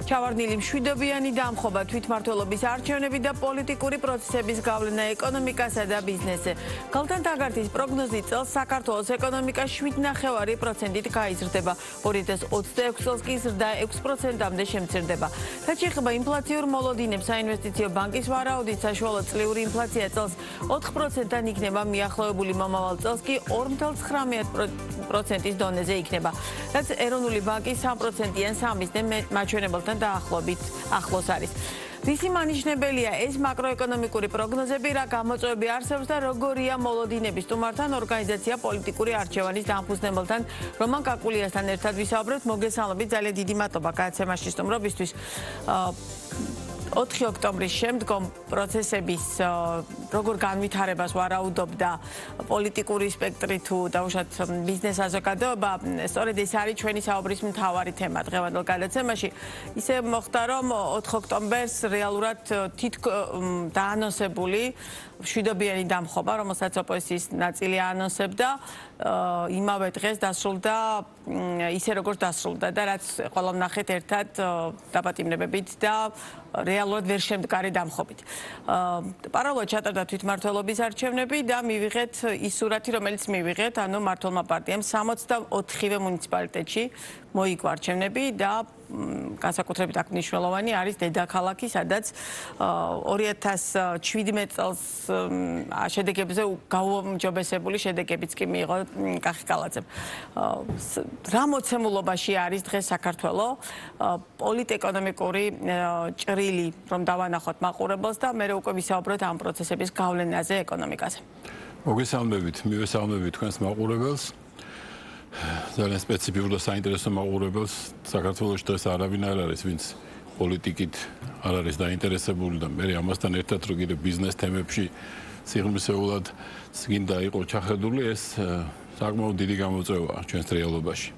ჩავარდნილი მშვიდობიანი დამხობა, თვითმმართველობის არჩევნები და პოლიტიკური პროცესების გავლენა ეკონომიკასა და ბიზნესზე. Ქალთან თაგარტის პროგნოზით წელს საქართველოს ეკონომიკა 7.9%-ით გაიზრდება, 2026 წელს კი ზრდა 6%-მდე შემცირდება. რაც შეეხება ინფლაციურ მოლოდინებს, საინვესტიციო ბანკის ვარაუდით საშუალო წლიური ინფლაცია წელს 4%-დან იქნება, მიახლოებული მომავალ წელს კი 2.9%-ის დონეზე იქნება. რაც ეროვნული ბანკის 3%-იან სამიზნე მაჩვენებელთან დაახლოებით ახლოს არის. რისი მანიშნებელია ეს მაკროეკონომიკური პროგნოზები, რა გამოწვევები არსებობს და როგორია მოლოდინების სტუმართან ორგანიზაცია პოლიტიკური არჩევანის დამფუძნებელთან რომან კაკულიასთან ერთად ვისაუბრებთ. მოგესალმებით, ძალიან დიდი მადლობა გადაცემაში სტუმრობისთვის. 4 ოქტომბრის შემდგომ პროცესების როგორ განვითარებას ვარაუდობდა პოლიტიკური სპექტრი თუ დაუშვათ ბიზნეს საზოგადოება, სწორედ ეს არის ჩვენი საუბრის მთავარი თემა დღევანდელ გადაცემაში. ისე მოხდა, რომ 4 ოქტომბერს რეალურად დაანონსებული მშვიდობიანი დამხობა, რომელსაც ოპოზიციის ნაწილი აანონსებდა, იმავე დღეს დასრულდა ისე როგორც დასრულდა და რაც ყველა ვნახეთ ერთად დაპატიმრებებით და რეალურად ვერ შემდგარი დამხობით. პარალელურად ჩატარდა თვითმმართველობის არჩევნები და მივიღეთ ის სურათი, რომელიც მივიღეთ, ანუ მმართველმა პარტიამ 64-ვე მუნიციპალიტეტში მოიგო არჩევნები და განსაკუთრებით აქ მნიშვნელოვანი არის დედაქალაქი, სადაც 2017 წელს შედეგებზე გაუმჯობესებული შედეგებიც კი მიიღო კახიკალაძემ. რა მოცემულობაში არის დღეს საქართველო პოლიტეკონომიკური ჭრილი, რომ დავანახოთ მაყურებელს და მე უკვე ვისაუბროთ ამ პროცესების გავლენაზე ეკონომიკაზე. მოგესალმებით, მივესალმებით თქვენს მაყურებელს. ძალიან სპეციფიურ და საინტერესო მაყურებელს. საქართველოში დღეს არავინ არ არის, ვინც პოლიტიკით არ არის დაინტერესებული და მე ამასთან ერთად რო კიდე ბიზნეს თემებში სიღრმისეულად გინდა იყო ჩახედული, ეს საკმაოდ დიდი გამოწვევაა ჩვენს რეალობაში.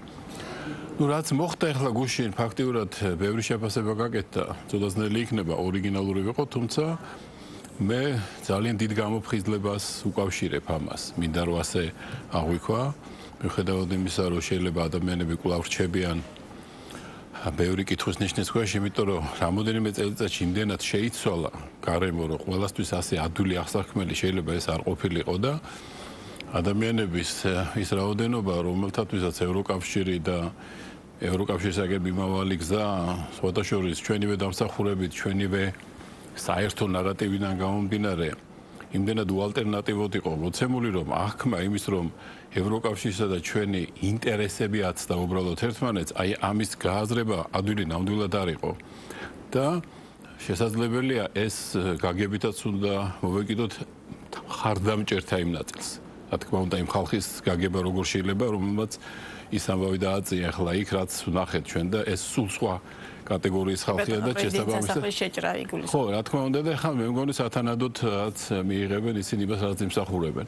რაც მოხდა ახლა გუშინ ფაქტიურად ბევრი შეფასება გაკეთდა, ცოტა-ძნელი იქნება ორიგინალური ვიყო, თუმცა მე ძალიან დიდ გამოფხიზლებას უკავშირებ ამას. მინდა რომ ასე აღვიქვა, მიუხედავად იმისა, რომ შეიძლება ადამიანები კვლავ რჩებიან ბევრი კითხვის ნიშნის ქვეშ, იმიტომ რომ რამოდენიმე წელიწადში იმდენად შეიცვალა გარემო, რომ ყველასთვის ასე ადვილი აღსაქმელი შეიძლება ეს არ ყოფილიყო და ადამიანების ის რაოდენობა, რომელთათვისაც ევროკავშირი და ევროკავშირისაგან მიმავალი გზა, სხვათა შორის ჩვენივე დამსახურებით, ჩვენივე საერთო ნარატივიდან გამომდინარე, იმდენად უალტერნატივოდ იყო მოცემული, რომ აღქმა იმის, რომ ევროკავშირსა და ჩვენი ინტერესები აცდა უბრალოდ ერთმანეთს, აი ამის გააზრება ადვილი ნამდვილად არ იყო. და შესაძლებელია ეს გაგებითაც უნდა მოვეკიდოთ ხარდამჭერთა იმ ნაწილს. რა თქმა უნდა, იმ ხალხის გაგება როგორ შეიძლება, რომელმაც ის ამბავი დააწია ახლა იქ, რაც ვნახეთ ჩვენ და ეს სულ სხვა კატეგორიის ხალხია და შესაბამისად. ხო, რა თქმა უნდა და ახლა მე მგონი სათანადოდ რაც მიიღებენ ისინი იმას რაც იმსახურებენ.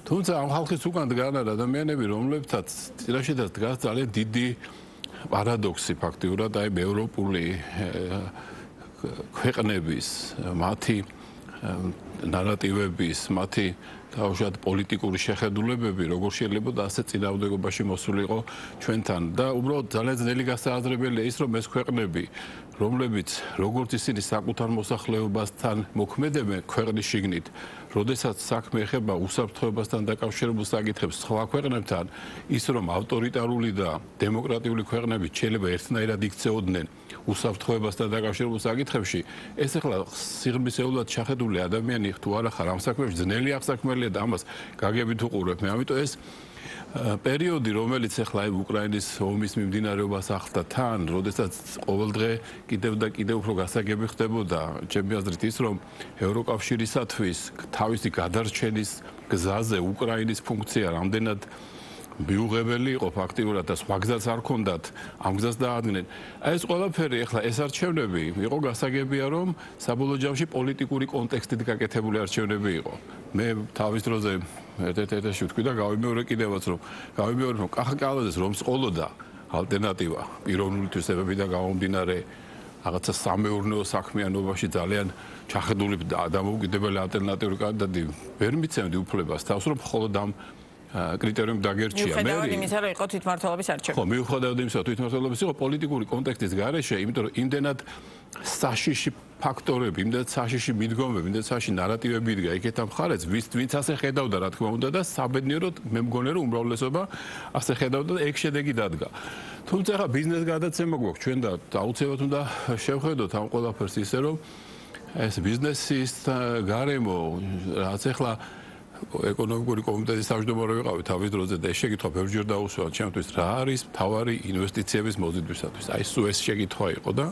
თუმცა ამ ხალხის უკან დგან ადამიანები, რომლებთაც წინაშედაც დგას ძალიან დიდი პარადოქსი ფაქტიურად, აი ევროპული ქვეყნების მათი ნარატივების, მათი თავშად პოლიტიკური შეხედულებები, როგორ შეიძლება და ასე წინააღმდეგობაში მოსულიყო ჩვენთან და უბრალოდ ძალიან ძნელი გასააზრებელია ის, რომ ეს ქვეყნები, რომლებიც როგორც ისინი საკუთარ მოსახლეობასთან მოქმედებენ ქვეყნის შიგნით, როდესაც საქმე ეხება უსაფრთხოებასთან დაკავშირებულ საკითხებს სხვა ქვეყნებთან, ის რომ ავტორიტარული და დემოკრატიული ქვეყნები შეიძლება ერთნაირად იქცეოდნენ უსაფრთხოებასთან დაკავშირებულ საკითხებში, ეს ახლა სიღრმისეულად ჩახედული ადამიანი თუ არა ხარ ამ საქმეში, ძნელი აღსაქმელია და ამას გაგებით უყურებ. მე ამიტომ ეს პერიოდი, რომელიც ახლა უკრაინის ომის მიმდინარეობას ახლდა თან, როდესაც ყოველდღე კიდევ და კიდევ უფრო გასაგები ხდებოდა, ჩემი აზრით ის, რომ ევროკავშირისათვის თავისი გადარჩენის გზაზე უკრაინის ფუნქცია რამდენად მიუღებელი იყო ფაქტიურად და სხვა გზაც არ ქონდათ, ამ გზას დაადგნენ. ეს ყველაფერი ახლა ეს არჩევნები იყო გასაგებია, რომ საბოლოო ჯამში პოლიტიკური კონტექსტით გაკეთებული არჩევნები იყო. მე თავის დროზე ერთ-ერთი ვთქვი და გავიმეორე კიდევაც, რომ კახიკალაძეს რომ სყოლოდა ალტერნატივა პიროვნული თვისებებიდან გამომდინარე რაღაცა სამეურნეო საქმიანობაში ძალიან ჩახედული და დამოუკიდებელი ალტერნატიული კანდიდატი ვერ მიცემდი უფლებას თავს, რომ მხოლოდ ამ კრიტერიუმი დაგერჩია. მიუხედავად იმისა, რომ იყო თვითმმართველობის არჩევნები. ხო, მიუხედავად იმისა, რომ თვითმმართველობის იყო პოლიტიკური კონტექსტის გარეშე, იმიტომ რომ იმდენად საშიში ფაქტორები, იმდენად საშიში მიდგომები, იმდენად საშიში ნარატივები იდგა იქეთა მხარეც, ვინც ასე ხედავდა, რა თქმა უნდა და საბედნიეროდ მე მგონია, რომ უმრავლესობა ასე ხედავდა და ეგ შედეგი დადგა. თუმცა ხა ბიზნეს გადაცემა გვაქვს ჩვენ და აუცილებლად უნდა შევხედოთ ამ ყველაფერს ისე, რომ ეს ბიზნესის გარემო, რაც ახლა ეკონომიკური კომიტეტის თავმჯდომარე ვიყავი თავის დროზე და ეს შეკითხვა ბევრჯერ დაუსვა ჩემთვის რა არის მთავარი ინვესტიციების მოზიდვისათვის. აი სულ ეს შეკითხვა იყო და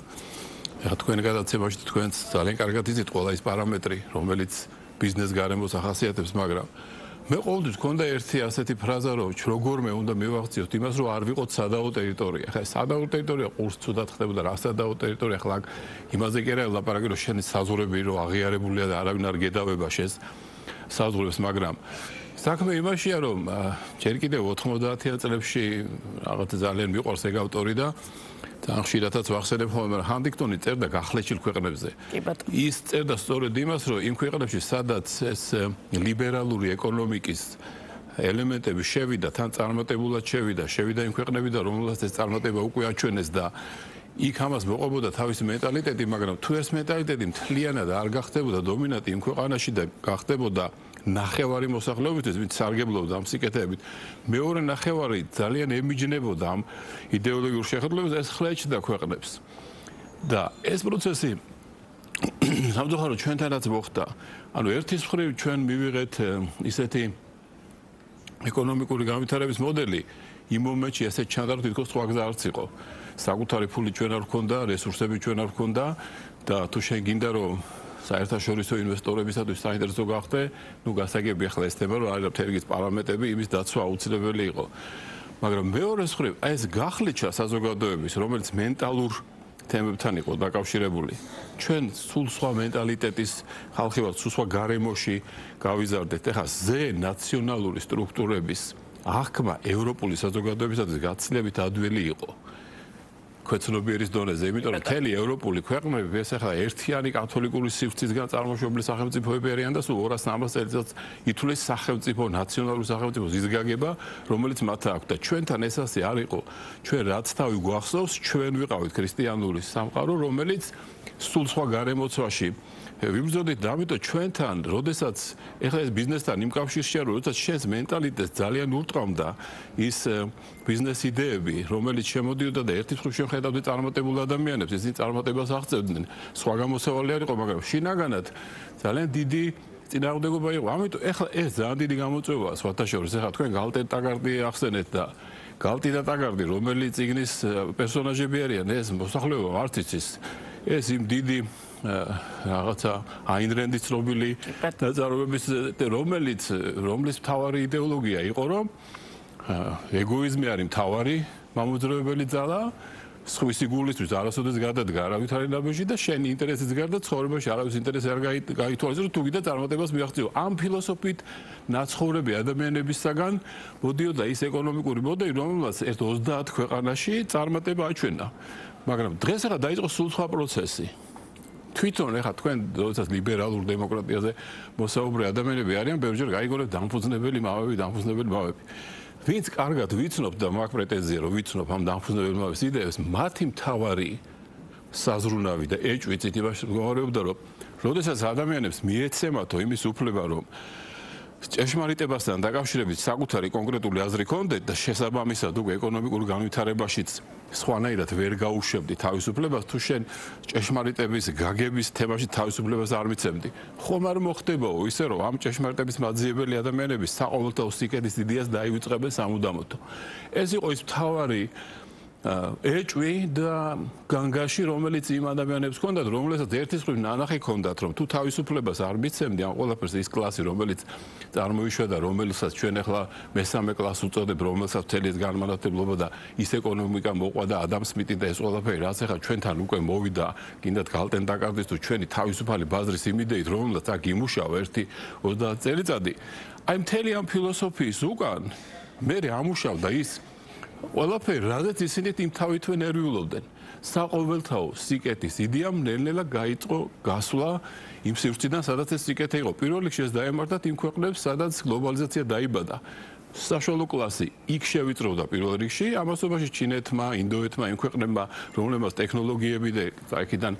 ეხლა თქვენ გადაცემაში თქვენც ძალიან კარგად იცით ყველა ის პარამეტრი, რომელიც ბიზნეს გარემოს ახასიათებს, მაგრამ მე ყოველთვის მქონდა ერთი ასეთი ფრაზა, რომ როგორმე უნდა მივახციოთ იმას, რომ არ ვიყოთ სადაო ტერიტორია. ხა სადაო ტერიტორია ყურს ცუდად ხდებოდა რა სადაო ტერიტორია, ხლა იმაზე კი არა ლაპარაკი, რომ შენი საზღვრები რომ აღიარებულია და არავინ არ გედავება შენს საზღვრებს, მაგრამ საქმე იმაშია, რომ ჯერ კიდევ 90-იან წლებში რაღაც ძალიან მიყვარს ეგ ავტორი და ძალიან ხშირადაც ვახსენებ ხოლმე, მაგრამ ჰანტინგტონი წერდა გახლეჩილ ქვეყნებზე. ის წერდა სწორედ იმას, რომ იმ ქვეყნებში, სადაც ეს ლიბერალური ეკონომიკის ელემენტები შევიდა, თან წარმატებულად შევიდა იმ ქვეყნებიდან, რომელსაც ეს წარმატება უკვე აჩვენეს და იქ ამას მოყვებოდა თავისი მენტალიტეტი, მაგრამ თუ ეს მენტალიტეტი მთლიანად არ გახდებოდა დომინანტი იმ ქვეყანაში და გახდებოდა ნახევარი მოსახლეობისთვის, ვინც სარგებლობდა ამ სიკეთეებით, მეორე ნახევარი ძალიან ემიჯნებოდა ამ იდეოლოგიურ შეხედულებას, ეს ხლეჩდა ქვეყნებს. და ეს პროცესი სამწუხაროდ ჩვენთანაც მოხდა. ანუ ერთის მხრივ ჩვენ მივიღეთ ისეთი ეკონომიკური განვითარების მოდელი, იმ მომენტში ესე ჩანდა, რომ თითქოს სხვა გზა არც იყო. საკუთარი ფული ჩვენ არ გვქონდა, რესურსები ჩვენ არ გვქონდა და თუ შენ გინდა რომ საერთაშორისო ინვესტორებისათვის საინტერესო გახდე, ნუ გასაგებია ახლა ეს თემა, რომ არის თერგის პარამეტრები, იმის დაცვა აუცილებელი იყო. მაგრამ მეორე მხრივ, ეს გახლეჩა საზოგადოების, რომელიც მენტალურ თემებთან იყო დაკავშირებული, ჩვენ სულ სხვა მენტალიტეტის ხალხი ვართ, სულ სხვა გარემოში გავიზარდეთ. ეხლა ზე ნაციონალური სტრუქტურების აღქმა ევროპული საზოგადოებისათვის გაცილებით ადვილი იყო. ქვეცნობიერის დონეზე, იმიტომ რომ მთელი ევროპული ქვეყნები ეს ახლა ერთიანი კათოლიკური სივრცისგან წარმოშობილი სახელმწიფოები არიან და სულ 200-300 წელიწადს ითვლის სახელმწიფო, ნაციონალური სახელმწიფოს ისგაგება, რომელიც მათ აქვს და ჩვენთან ეს ასე არ იყო. ჩვენ რაც თავი გვახსოვს, ჩვენ ვიყავით ქრისტიანული სამყარო, რომელიც სულ სხვა გარემოცვაში ვიბრძოდით და ამიტომ ჩვენთან, როდესაც ეხლა ეს ბიზნესთან იმ კავშირშია, როდესაც შენს მენტალიტეტს ძალიან ურტყამდა ის ბიზნეს იდეები, რომელიც შემოდიოდა და ერთის მხრივ შეხედავდი წარმატებულ ადამიანებს, ისინი წარმატებას აღწევდნენ. სხვა გამოსავალი არ იყო, მაგრამ შინაგანად ძალიან დიდი წინააღმდეგობა იყო. ამიტომ ეხლა ეს ძალიან დიდი გამოწვევაა სხვათა შორის. ეხლა თქვენ გალტენ ტაგარდი ახსენეთ და გალტი და ტაგარდი, რომელი წიგნის პერსონაჟები არიან, ეს მოსახლეობა არც იცის. ეს იმ დიდი რაღაცა აინ რენდის ცნობილი ნაწარმოების, რომლის მთავარი იდეოლოგია იყო, რომ ეგოიზმი არის მთავარი მამოძრავებელი ძალა, სხვისი გულისთვის არასოდეს გადადგა არავითარი ნაბეჟი და შენი ინტერესის გარდა ცხოვრებაში არავის ინტერესი არ გაითვალისწინო, თუ გინდა წარმატებას მიაღწიო. ამ ფილოსოფიით ნაცხოვრები ადამიანებისაგან მოდიოდა ის ეკონომიკური მოდელი, რომელსაც ერთ 30 ქვეყანაში წარმატება აჩვენა. მაგრამ დღეს ახლა დაიწყო სულ სხვა პროცესი. თვითონ ეხლა თქვენ როდესაც ლიბერალურ დემოკრატიაზე მოსაუბრე ადამიანები არიან, ბევრჯერ გაიგონებთ დამფუძნებელი მამები. ვინც კარგად ვიცნობ და მაქვს პრეტენზია, რომ ვიცნობ ამ დამფუძნებელი მამების იდეებს, მათი მთავარი საზრუნავი და ეჭვი იმაში მდგომარეობდა, რომ როდესაც ადამიანებს მიეცემათო იმის უფლება, რომ ჭეშმარიტებასთან დაკავშირებით საკუთარი კონკრეტული აზრი ჰქონდეთ და შესაბამისად უკვე ეკონომიკურ განვითარებაშიც სხვანაირად ვერ გაუშვებდი თავისუფლებას, თუ შენ ჭეშმარიტების გაგების თემაში თავისუფლებას არ მიცემდი. ხომ არ მოხდებაო ისე, რომ ამ ჭეშმარიტების მაძიებელი ადამიანები საყოველთაო სიკეთის იდეას დაივიწყებენ სამუდამოდ. ეს იყო ის მთავარი ეჭვი და განგაში, რომელიც იმ ადამიანებს ჰქონდათ, რომელსაც ერთის მხრივ ნანახი ჰქონდათ, რომ თუ თავისუფლებას არ მიცემდი ამ ყველაფერს ის კლასი, რომელიც წარმოიშვა და რომელსაც ჩვენ ახლა მესამე კლასს უწოდებ, რომელსაც მთელი ეს განმანათლებლობა და ის ეკონომიკა მოყვა და ადამ სმიტი და ეს ყველაფერი, რაც ახლა ჩვენთან უკვე მოვიდა, გინდათ გალტენ ტაკარდის თუ ჩვენი თავისუფალი ბაზრის იმ იდეით, რომელსაც აქ იმუშავა ერთი 30 წელიწადი, აი მთელი ამ ფილოსოფიის უკან მე ამუშავდა ის ყველაფერი, რადგან ისინი იმთავითვე ნერვიულობდნენ. საყოველთაო სიკეთის იდეამ ნელ-ნელა გაიწყო გასვლა იმ სივრციდან, სადაც ეს სიკეთე იყო. პირველ რიგში ეს დაემართათ იმ ქვეყნებს, სადაც გლობალიზაცია დაიბადა. საშუალო კლასი იქ შევიწროვდა პირველ რიგში, ამასობაში ჩინეთმა, ინდოეთმა, იმ ქვეყნებმა, რომლებმაც ტექნოლოგიები და აქედან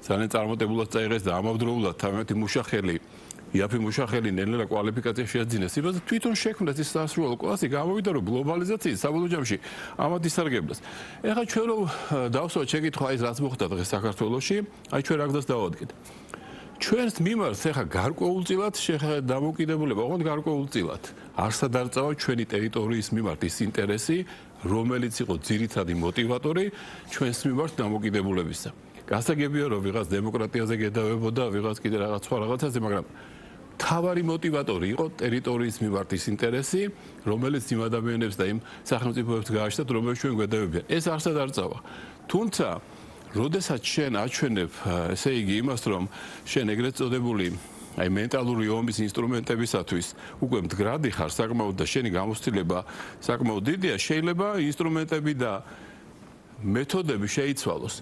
ძალიან წარმატებულად წაიღეს და ამავდროულად თავიანთი მუშახელი იაფი მუშახელი ნელ-ნელა კვალიფიკაცია შეაძინეს. იმაზე თვითონ შექმნეს ის საშუალო კლასი, გამოვიდა რომ გლობალიზაციის საბოლოო ჯამში ამათ ისარგებლეს. ეხლა ჩვენ რომ დავსვათ შეკითხვა ის რაც მოხდა დღეს საქართველოში, აი ჩვენ რაგდას დავადგეთ. ჩვენს მიმართ ეხლა გარკვეულწილად დამოკიდებულება, ოღონდ გარკვეულწილად არსად არ წავა ჩვენი ტერიტორიის მიმართ ის ინტერესი, რომელიც იყო ძირითადი მოტივატორი ჩვენს მიმართ დამოკიდებულებისა. გასაგებია რომ ვიღაც დემოკრატიაზე გედავებოდა, ვიღაც კიდე რაღაც სხვა რაღაცაზე, მაგრამ თავარი მოტივატორი იყო ტერიტორიის მიმართ ის ინტერესი, რომელიც იმ ადამიანებს და იმ სახელმწიფოებს გააჩნდათ, რომლებიც ჩვენ გვედავებიან. ეს არსად არ წავა. თუმცა როდესაც შენ აჩვენებ, ესე იგი იმას, რომ შენ ეგრეთ წოდებული აი მენტალური ომის ინსტრუმენტებისათვის უკვე მდგრადი ხარ საკმაოდ და შენი გამოცდილება საკმაოდ დიდია, შეიძლება ინსტრუმენტები და მეთოდები შეიცვალოს.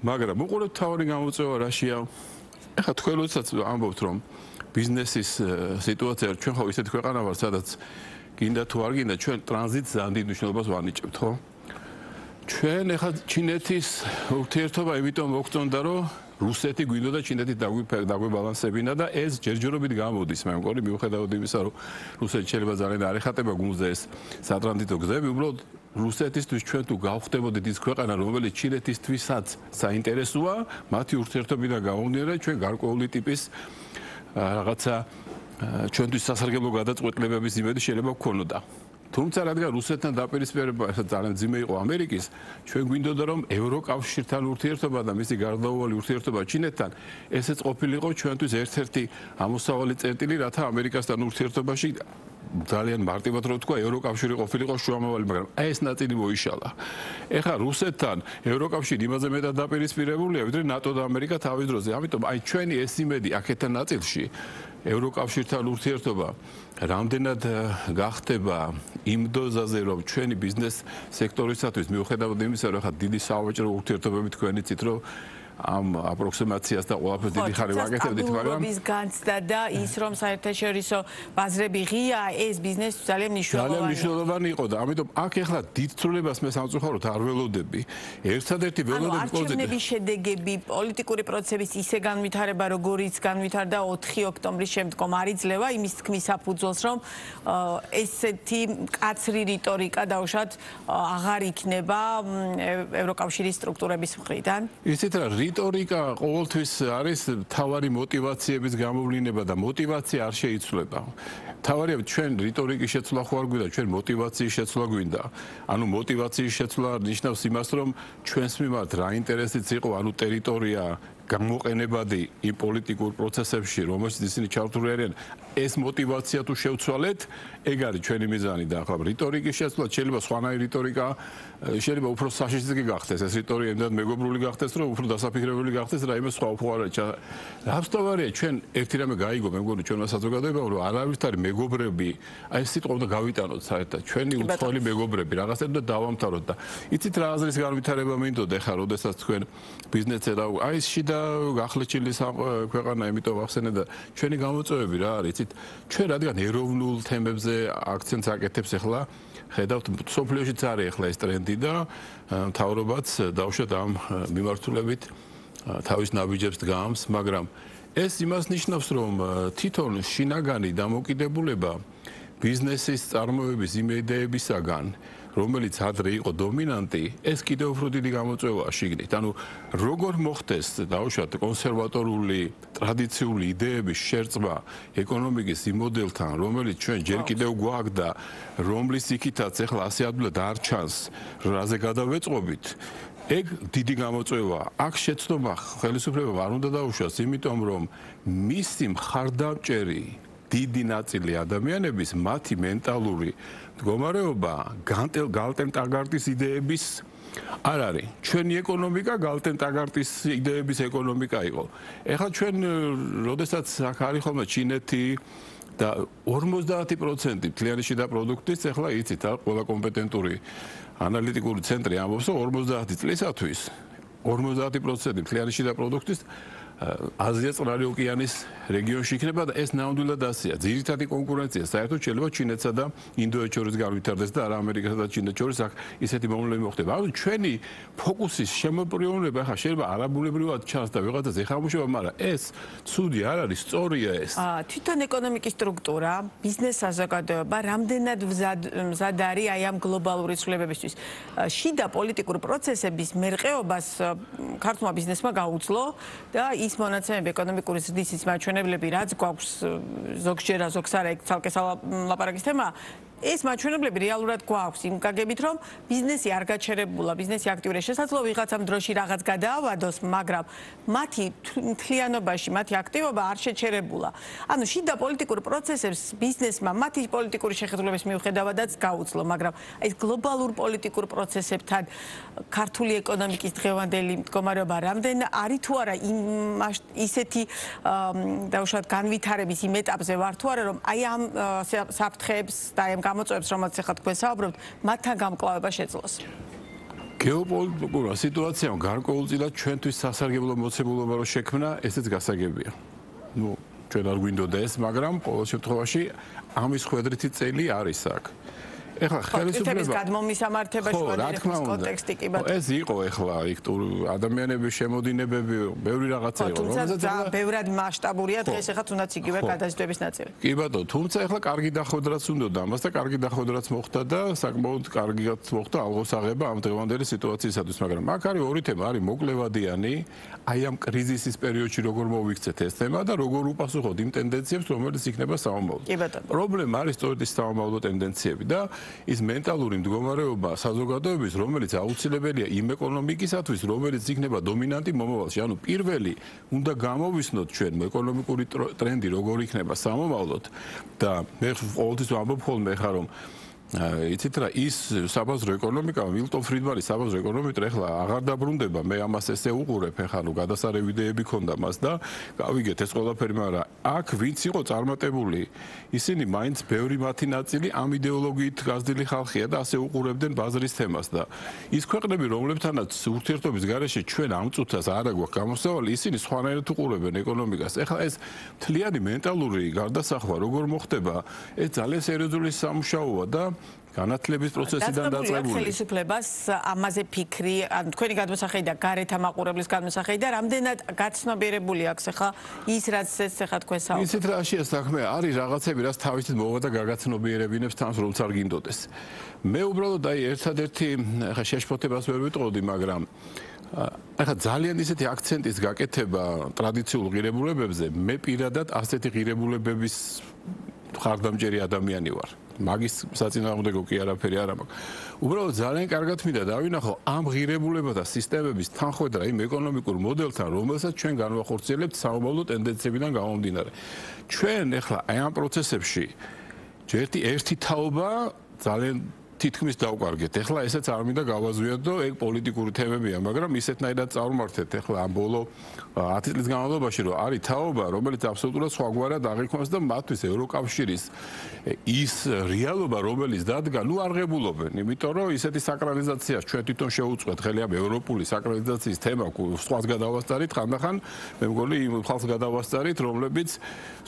მაგრამ უყურებთ თავი გამოწვევა რაშია? ეხლა თქვენ როდესაც ამბობთ, რომ ბიზნესის სიტუაცია ჩვენ ხო ისეთ ქვეყანა ვარ, სადაც გინდა თუ არ გინდა, ჩვენ ტრანზიტს ძალიან დიდ მნიშვნელობას ვანიჭებთ, ხო? ჩვენ ეხლა ჩინეთის ურთიერთობა იმიტომ მოგწონდა, რომ რუსეთი გვინდოდა ჩინეთით დაგვიბალანსებინა და ეს ჯერჯერობით გამოდის, მე მგონი, მიუხედავად იმისა, რომ რუსეთი შეიძლება ძალიან არ ეხატება გულზე ეს სატრანზიტო გზები, უბრალოდ რუსეთისთვის ჩვენ თუ გავხდებოდით ის ქვეყანა, რომელიც ჩინეთისთვისაც საინტერესოა, მათი ურთიერთობიდან გამომდინარე, ჩვენ გარკვეული ტიპის რაღაცა ჩვენთვის სასარგებლო გადაწყვეტილებების იმედი შეიძლება გქონოდა. თუმცა რადგან რუსეთთან დაპირისპირება ძალიან ძიმე იყო ამერიკის, ჩვენ გვინდოდა რომ ევროკავშირთან ურთიერთობა და მისი გარდაუვალი ურთიერთობა ჩინეთთან ესეც ყოფილიყო ჩვენთვის ერთ-ერთი ამოსავალი წერტილი, რათა ამერიკასთან ურთიერთობაში ძალიან მარტივად რო თქვა, ევროკავშირი ყოფილიყო შუამავალი, მაგრამ აი ეს ნაწილი მოიშალა. ეხლა რუსეთთან ევროკავშირი იმაზე მეტად დაპირისპირებულია, ვიდრე ნატო და ამერიკა თავის დროზე. ამიტომ აი ჩვენი ეს იმედი აქეთან ნაწილში ევროკავშირთან ურთიერთობა რამდენად გახდება იმ დოზაზე, რომ ჩვენი ბიზნეს სექტორისათვის მიუხედავად იმისა, რომ ხა დიდი სავაჭრო ურთიერთობები თქვენი ცით, რომ ამ აპროქსიმაციას და ყველაფერს დიდი ხანი ვაკეთებდით, მაგრამ ის განცდა და ის რომ საერთაშორისო ბაზრები ღია, ეს ბიზნესს ძალიან მნიშვნელოვანი იყო და ამიტომ აქ ეხლა დიდ ცვლილებას მე სამწუხაროდ არ ველოდები. ერთადერთი ველოდები არჩევნების შედეგები, პოლიტიკური პროცესების ისე განვითარება, როგორიც განვითარდა 4 ოქტომბრის შემდგომ არ იძლევა იმის თქმის საფუძველს, რომ ესეთი მკაცრი რიტორიკა დაუშვათ აღარ იქნება ევროკავშირის სტრუქტურების მხრიდან. ისეთ რა რიტორიკა ყოველთვის არის თავარი მოტივაციების გამოვლინება და მოტივაცია არ შეიცვლება. თავარია ჩვენ რიტორიკის შეცვლა ხო არ გვინდა, ჩვენ მოტივაციის შეცვლა გვინდა. ანუ მოტივაციის შეცვლა ნიშნავს იმას, რომ ჩვენს მიმართ რა ინტერესიც იყო, ანუ ტერიტორია გამოყენებადი იმ პოლიტიკურ პროცესებში, რომელშიც ისინი ჩართული არიან, ეს მოტივაცია თუ შევცვალეთ, ეგ არის ჩვენი მიზანი და ახლა რიტორიკის შეცვლა შეიძლება სხვანაირი რიტორიკა, შეიძლება უფრო საშიშიც გახდეს, ეს რიტორიკა იმდან მეგობრული გახდეს, რომ უფრო დასაფიქრებელი გახდეს, რაიმე სხვა უფრო არ არის. რაბსტოვარია ჩვენ ერთი რამე გაიგო, მე მგონი ჩვენმა საზოგადოებამ, რომ არავით არის მეგობრები, აი ეს სიტყვა უნდა გავიტანოთ საერთოდ, ჩვენი უცხოელი მეგობრები, რაღაცა უნდა დავამთავროთ და იცით რა აზრის განვითარება მინდოდა ხა, როდესაც თქვენ ბიზნესზე და აი ეს შიდა გახლეჩილი ქვეყანა, იმიტომ ახსენე და ჩვენი გამოწვევები რა არის, იცით, ჩვენ რადგან ეროვნულ თემებზე აქცენტს აკეთებს ახლა, ხედავთ, სოფლიოშიც არის ახლა ეს ტრენდი და მთავრობაც დავუშვათ ამ მიმართულებით თავის ნაბიჯებს დგამს, მაგრამ ეს იმას ნიშნავს, რომ თვითონ შინაგანი დამოკიდებულება ბიზნესის წარმოების იმ იდეებისაგან, რომელიც ადრე იყო დომინანტი, ეს კიდევ უფრო დიდი გამოწვევაა შიგნით. ანუ როგორ მოხდეს დაუშვათ კონსერვატორული, ტრადიციული იდეების შერწყმა ეკონომიკის იმ მოდელთან, რომელიც ჩვენ ჯერ კიდევ გვაქვს და რომლის იქითაც ახლა ასე ადვილად არ ჩანს, რაზე გადავეწყობით, ეგ დიდი გამოწვევაა. აქ შეცდომა ხელისუფლებამ არ უნდა დაუშვას, იმიტომ რომ მისი მხარდამჭერი დიდი ნაწილი ადამიანების მათი მენტალური მდგომარეობა გალტენ-ტაგარტის იდეების არ არის. ჩვენი ეკონომიკა გალტენ-ტაგარტის იდეების ეკონომიკა იყო. ეხლა ჩვენ როდესაც აქ არის ხოლმე ჩინეთი და 50% მთლიანი შიდა პროდუქტის, ეხლა იცით, ყველა კომპეტენტური ანალიტიკური ცენტრი ამბობს, რომ 50 წლისათვის 50% მთლიანი შიდა პროდუქტის აზია წყნარი ოკეანის რეგიონში იქნება და ეს ნამდვილად ასეა. ძირითადი კონკურენცია საერთოდ შეიძლება ჩინეთსა და ინდოეთს შორის განვითარდეს და არა ამერიკასა და ჩინეთს შორის აქ ისეთი მომვლელი მოხდება. ანუ ჩვენი ფოკუსის შემოპრიომება ხა შეიძლება არაბულებრივად ჩანს და ვიღაცას ეხამუშება, მაგრამ ეს ცუდი არ არის, სწორია ეს. თვითონ ეკონომიკის სტრუქტურა, ბიზნეს საზოგადოება რამდენად მზად არის აი ამ გლობალური ცვლილებებისთვის. შიდა პოლიტიკურ პროცესების მერყეობას ქართულმა ბიზნესმა გაუძლო და ის მონაცემები ეკონომიკური ზრდის მაჩვენებლები რაც გვაქვს ზოგჯერ ზოგს არა ეგ ცალკე ლაპარაკის თემა ეს მაჩვენებლები რეალურად გვაქვს იმ გაგებით რომ ბიზნესი არ გაჩერებულა ბიზნესი აქტიურია შესაძლოა ვიღაცამ დროში რაღაც გადაავადოს მაგრამ მათი მთლიანობაში მათი აქტივობა არ შეჩერებულა ანუ შიდა პოლიტიკურ პროცესებს ბიზნესმა მათი პოლიტიკური შეხედულების მიუხედავადაც გაუძლო მაგრამ ეს გლობალურ პოლიტიკურ პროცესებთან ქართული ეკონომიკის დღევანდელი მდგომარეობა რამდენ არის თუ არა ისეთი დაუშვათ განვითარების იმ ეტაპზე ვარ თუ არა რომ აი ამ საფრთხეებს და ამ გამოწვევებს რომელსაც ახლა თქვენ საუბრობთ მათთან გამკლავება შეძლოს გეოპოლიტიკური სიტუაცია გარკვეულწილად ჩვენთვის სასარგებლო მოცემულობა რო შექმნა ესეც გასაგებია ნუ ჩვენ არ გვინდოდა ეს მაგრამ ყოველ შემთხვევაში ამის ხვედრითი წელი არის აქ ეხლა ხელისუფლების გადმომისამართებაში კონტექსტი კი ბატონო ეს იყო ეხლა იქ ადამიანების შემოდინებები ბევრი რაღაცა იყო რომელზეც ბევრად მასშტაბურია დღეს ეხლა თუნდაც იგივე გადაზიდვების ნაწილი კი ბატონო თუმცა ეხლა კარგი დახვედრაც უნდოდა ამას და კარგი დახვედრაც მოხდა და საკმაოდ კარგიაც მოხდა ალღოსაღება ამ დღევანდელი სიტუაციისათვის მაგრამ აქ არის ორი თემა არის მოკლევადიანი აი ამ კრიზისის პერიოდში როგორ მოვიქცეთ ეს თემა და როგორ უპასუხოთ იმ ტენდენციებს რომელიც იქნება საომავლო კი ბატონო პრობლემა არის სწორედ ის საომავლო ტენდენციები და ის მენტალური მდგომარეობა საზოგადოების, რომელიც აუცილებელია იმ ეკონომიკისათვის, რომელიც იქნება დომინანტი მომავალში. ანუ პირველი უნდა გამოვისნოთ ჩვენ ეკონომიკური ტრენდი როგორ იქნება სამომავლოდ და მე ყოველთვის ვამბობ ხოლმე ხა რომ იცით რა ის საბაზრო ეკონომიკა მილტონ ფრიდმანის საბაზრო ეკონომეტრა ეხლა აღარ დაბრუნდება მე ამას ესე უყურებ ეხლა ნუ გადასარევი იდეები ქონდა მას და გავიგეთ ეს ყველაფერი მაგრამ აქ ვინც იყო წარმატებული ისინი მაინც ბევრი მათი ნაწილი ამ იდეოლოგიით გაზრდილი ხალხია და ასე უყურებდნენ ბაზრის თემას და ის ქვეყნები რომლებთანაც ურთიერთობის გარეშე ჩვენ ამ წუთას არ აგვაქვს გამოსავალი ისინი სხვანაირად უყურებენ ეკონომიკას ეხლა ეს მთლიანი მენტალური გარდასახვა როგორ მოხდება ეს ძალიან სერიოზული სამუშაოა და განათლების პროცესიდან დაწყებული. ხელისუფლებას ამაზე ფიქრი, ან თქვენი გადმოსახედი და გარეთ ამაყურებლის გადმოსახედი და რამდენად გაცნობიერებული აქვს ახლა ის რაც ახლა თქვენ საუბრობთ. ისეთ რაშია საქმე, არის რაღაცები, რაც თავისით მოვა და გაგაცნობიერებინებს თავს რომც არ გინდოდეს. მე უბრალოდ აი ერთადერთი ახლა შეშფოთებას ვერ ვიტყოდი, მაგრამ ახლა ძალიან ისეთი აქცენტის გაკეთება ტრადიციულ ღირებულებებზე, მე პირადად ასეთი ღირებულებების ხარდამჭერი ადამიანი ვარ. მაგის საწინააღმდეგო კი არაფერი არ მაქვს. უბრალოდ ძალიან კარგად მინდა დავინახო ამ ღირებულებათა სისტემების თანხვედრა იმ ეკონომიკურ მოდელთან, რომელსაც ჩვენ განვახორციელებთ საომავლო ტენდენციებიდან გამომდინარე. ჩვენ ახლა აი ამ პროცესებში ერთი თაობა ძალიან თითქმის დავკარგეთ. ეხლა ესეც არ მინდა გავაზვიოთ და ეგ პოლიტიკური თემებია, მაგრამ ისეთნაირად წარმართეთ ეხლა ამ ბოლო 10 წლის განმავლობაში რომ არის თაობა, რომელიც აბსოლუტურად სხვაგვარად აღიქვამს და მათთვის ევროკავშირის ის რეალობა, რომელიც დადგა, ნუ არღებულობენ, იმიტომ რომ ისეთი საკრალიზაციას ჩვენ თვითონ შეუწყვეთ ხელი ამ ევროპული საკრალიზაციის თემა, სხვას გადავასწარით ხანდახან, მე მგონი იმ ხალხს გადავასწარით, რომლებიც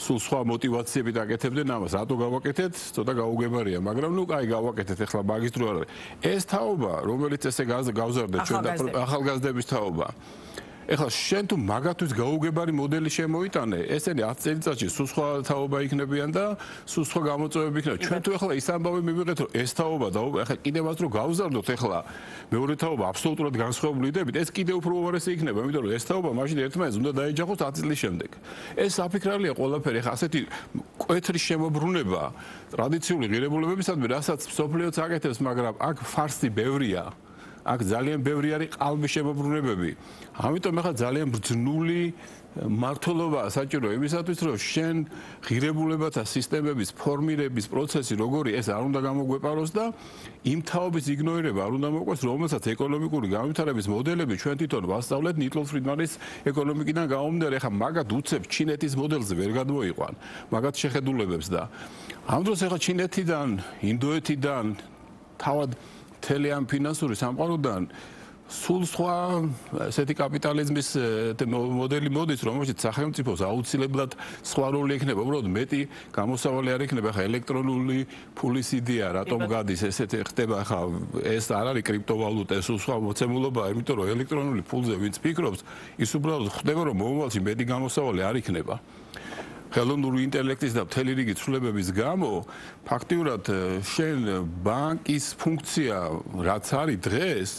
სულ სხვა მოტივაციებით აკეთებდნენ ამას. რატო გავაკეთეთ? ცოტა გაუგებარია, მაგრამ ნუ კაი გავაკეთეთ ეხლა მაგის დრო არ არის. ეს თაობა, რომელიც ესე გავზარდეთ ჩვენ და ახალგაზრდების თაობა. ეხლა შენ თუ მაგათთვის გაუგებარი მოდელი შემოიტანე, ესენი 10 წელიწადში სულ სხვა თაობა იქნებიან და სულ სხვა გამოწვევები იქნება. ჩვენ თუ ეხლა ის ამბავი მივიღეთ, რომ ეს თაობა და ეხლა კიდევაც რომ გავზარდოთ ეხლა მეორე თაობა აბსოლუტურად განსხვავებული იდეებით, ეს კიდევ უფრო უარესი იქნება, იმიტომ რომ ეს თაობა მაშინ ერთმანეთს უნდა დაეჯახოს 10 წლის შემდეგ. ეს საფიქრალია ყველაფერი, ეხლა ასეთი კვეთრი შემოbrunება ტრადიციული ღირებულებებისადმი, რასაც სოფლიოც აკეთებს, მაგრამ აქ ფარსი ბევრია. აქ ძალიან ბევრი არის ყალბის შემოbrunებები. ამიტომ ახლა ძალიან ბრძნული მართლობაა საჭირო იმისათვის, რომ შენ ღირებულებათა სისტემების ფორმირების პროცესი როგორი ეს არ უნდა გამოგვეპაროს და იმ თაობის იგნორირება არ უნდა მოყვეს, რომელსაც ეკონომიკური განვითარების მოდელები ჩვენ თვითონ ვასწავლეთ ნიტლ ფრიდმანის ეკონომიკიდან გამომდინარე. ახლა მაგათ უცებ ჩინეთის მოდელზე ვერ გადმოიყვან, მაგათ შეხედულებებს და ამ დროს ახლა ჩინეთიდან, ინდოეთიდან თავად მთელი ამ ფინანსური სამყაროდან სულ სხვა ესეთი კაპიტალიზმის მოდელი მოდის, რომელშიც სახელმწიფოს აუცილებლად სხვა როლი ექნება, უბრალოდ მეტი გამოსავალი არ ექნება. ხა ელექტრონული ფულის იდეა რატომ გადის, ესეთი ხდება, ხა ეს არ არის კრიპტოვალუტა, ეს სხვა მოცემულობაა, იმიტომ რომ ელექტრონული ფულზე ვინც ფიქრობს, ის უბრალოდ ხდება, რომ მომავალში მეტი გამოსავალი არ იქნება. ხელოვნური ინტელექტის და მთელი რიგი ცვლილებების გამო ფაქტიურად შენ ბანკის ფუნქცია რაც არის დღეს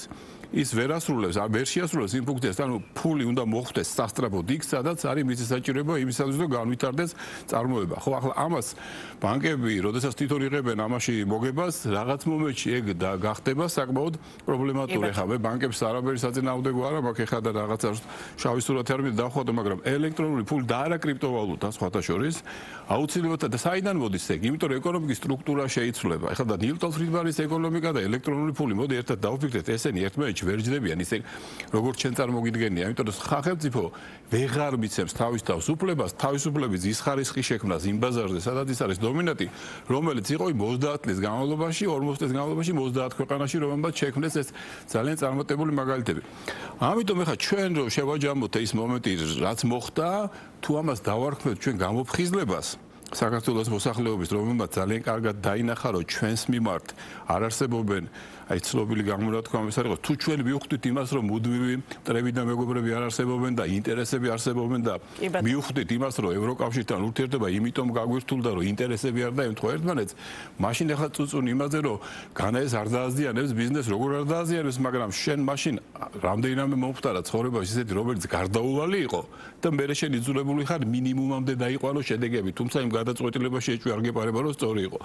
ის ვერ ასრულებს, ვერ შეასრულებს იმ ფუნქციას, ანუ ფული უნდა მოხვდეს სასწრაფოდ იქ, სადაც არის მისი საჭიროება იმისათვის, რომ განვითარდეს წარმოება. ხო, ახლა ამას ბანკები, როდესაც თვითონ იღებენ ამაში მოგებას, რაღაც მომენტში ეგ გახდება საკმაოდ პრობლემატური. ხა მე ბანკებს არაფერი საწინააღმდეგო არ მაქვს, ეხლა და რაღაცა შავი სურათი არ მინდა დავხვადო, მაგრამ ელექტრონული ფული და არა კრიპტოვალუტა სხვათა შორის აუცილებლად და საიდან მოდის ეგ? იმიტომ რომ ეკონომიკის სტრუქტურა შეიცვლება. ეხლა და ნილტონ ფრიდმანის ეკონომიკა და ელექტრონული ფული, მოდი ერთად დავფიქრეთ, ესენი ერთმანეთში ვერ ჯდებიან ისე როგორც ჩვენ წარმოგიდგენია, იმიტომ რომ სახელმწიფო ვეღარ მიცემს თავის თავს უფლებას, თავისუფლების ის ხარისხი შექმნას იმ ბაზარზე, სადაც ის არის დომინანტი, რომელიც იყო 30 წლის განმავლობაში, 40 წლის განმავლობაში 30 ქვეყანაში, რომელმაც შექმნეს ეს ძალიან წარმატებული მაგალითები. ამიტომ ეხლა ჩვენ რო შევაჯამოთ ის მომენტი, რაც მოხდა, თუ ამას დავარქმევთ ჩვენ გამოფხიზლებას საქართველოს მოსახლეობის, რომელმაც ძალიან კარგად დაინახა, რომ ჩვენს მიმართ არ არსებობენ აი ცნობილი გამონათქვამის არ იყო თუ ჩვენ მივხვდით იმას რომ მუდმივი მტრები და მეგობრები არ არსებობენ და ინტერესები არსებობენ და მივხვდით იმას რომ ევროკავშირთან ურთიერთობა იმიტომ გაგვირთულდა რომ ინტერესები არ დაემთხვა ერთმანეთს მაშინ ახლა წუწუნ იმაზე რომ განა ეს არ დააზიანებს ბიზნესს როგორ არ დააზიანებს მაგრამ შენ მაშინ რამდენიმე მომხდარა ცხოვრებაში ისეთი რომელიც გარდაუვალი იყო და მე შენ იძულებული ხარ მინიმუმამდე დაიყვანო შედეგები თუმცა იმ გადაწყვეტილებაში ეჭვი არ გეპარება რომ სწორი იყო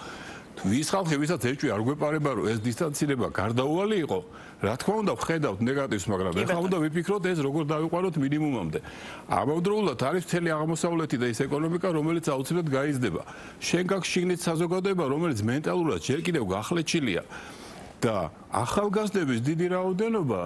ვის ხალხი ვისაც ეჭვი არ გვეპარება რომ ეს დისტანცირება გარდაუვალი იყო რა თქმა უნდა ვხედავთ ნეგატივს მაგრამ ეხლა უნდა ვიფიქროთ ეს როგორ დავიყვანოთ მინიმუმამდე ამავდროულად არის მთელი აღმოსავლეთი და ის ეკონომიკა რომელიც აუცილებლად გაიზრდება შენ გაქვს შიგნით საზოგადოება რომელიც მენტალურად ჯერ კიდევ გახლეჩილია და ახალგაზრდების დიდი რაოდენობა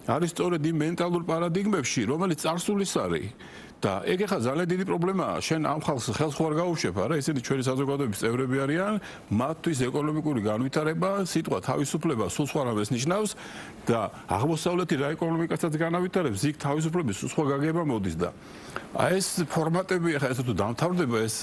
არის სწორედ იმ მენტალურ პარადიგმებში რომელიც წარსულის არის და ეგ ახლა ძალიან დიდი პრობლემაა შენ ამ ხალხს ხელს ხო არ გაუშვებ არა ესენი ჩვენი საზოგადოების წევრები არიან მათთვის ეკონომიკური განვითარება სიტყვა თავისუფლება სულ სხვა რამეს ნიშნავს და აღმოსავლეთი რა ეკონომიკასაც განავითარებს იქ თავისუფლების სულ სხვა გაგება მოდის და აი ეს ფორმატები ახლა ესე თუ დამთავრდება ეს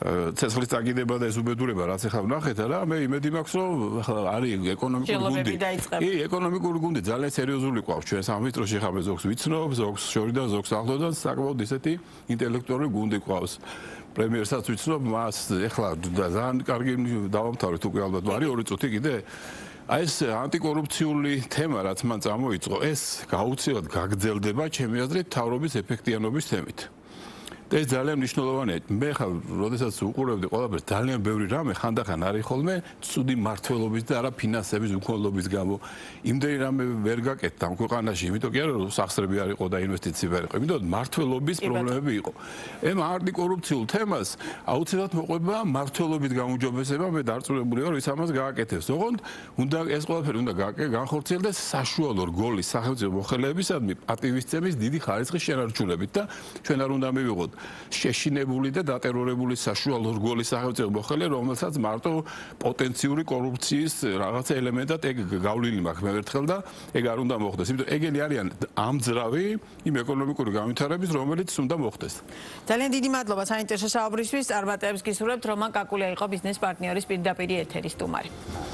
ცეცხლის წაგიდება და ეს უბედურება რაც ახლა ვნახეთ რა მე იმედი მაქვს რომ ახლა არის ეკონომიკური გუნდი კი ეკონომიკური გუნდი ძალიან სერიოზული ყავს ჩვენ სამინისტროში ახლა მე ზოგს ვიცნობ ზოგს შორიდან ზოგს ახლოდან საკმაოდ ისეთი ინტელექტუალური გუნდი ყავს პრემიერსაც ვიცნობ მას ახლა ძალიან კარგი დავამთავრეთ უკვე ალბათ არის 2 წუთი კიდე აი ეს ანტიკორუფციული თემა რაც მან წამოიწყო ეს გაუცილებლად გაგრძელდება ჩემი აზრით თავრობის ეფექტიანობის თემით ეს ძალიან მნიშვნელოვანია. მე ხა, როდესაც უყურებდი ყველაფერს, ძალიან ბევრი რამე ხანდახან არის ხოლმე ცუდი მართლობის და არა ფინანსების უქონლობის გამო. იმდენი რამე ვერ გაკეთდა ამ ქვეყანაში, იმიტომ კი არა რომ სახსრები არ იყო და ინვესტიციები არ იყო, იმიტომ მართლობის პრობლემები იყო. ემ ანტიკორუფციულ თემას აუცილებლად მოყვება მართლობის გაუმჯობესება, მე დარწმუნებული ვარ, ვის ამას გააკეთებს. ოღონდ უნდა ეს ყველაფერი უნდა განხორციელდეს საშუალო რგოლის სახელმწიფო მოხელეებისადმი პატივისცემის დიდი ხარისხის შენარჩუნებით და ჩვენ არ უნდა მივიღოთ შეშინებული და დატერორებული საშუალო რგოლის სახელმწიფო მოხელე, რომელსაც მარტო პოტენციური კორუფციის რაღაცა ელემენტად ეგ გავლილი მაქვს მე ერთხელ და ეგ არ უნდა მოხდეს. იმიტომ ეგენი არიან ამძრავი იმ ეკონომიკური განვითარების, რომელიც უნდა მოხდეს. ძალიან დიდი მადლობა საინტერესო საუბრისთვის. წარმატებებს გისურვებთ. რომან კაკულია იყო ბიზნეს პარტნიორის პირდაპირი ეთერის სტუმარი.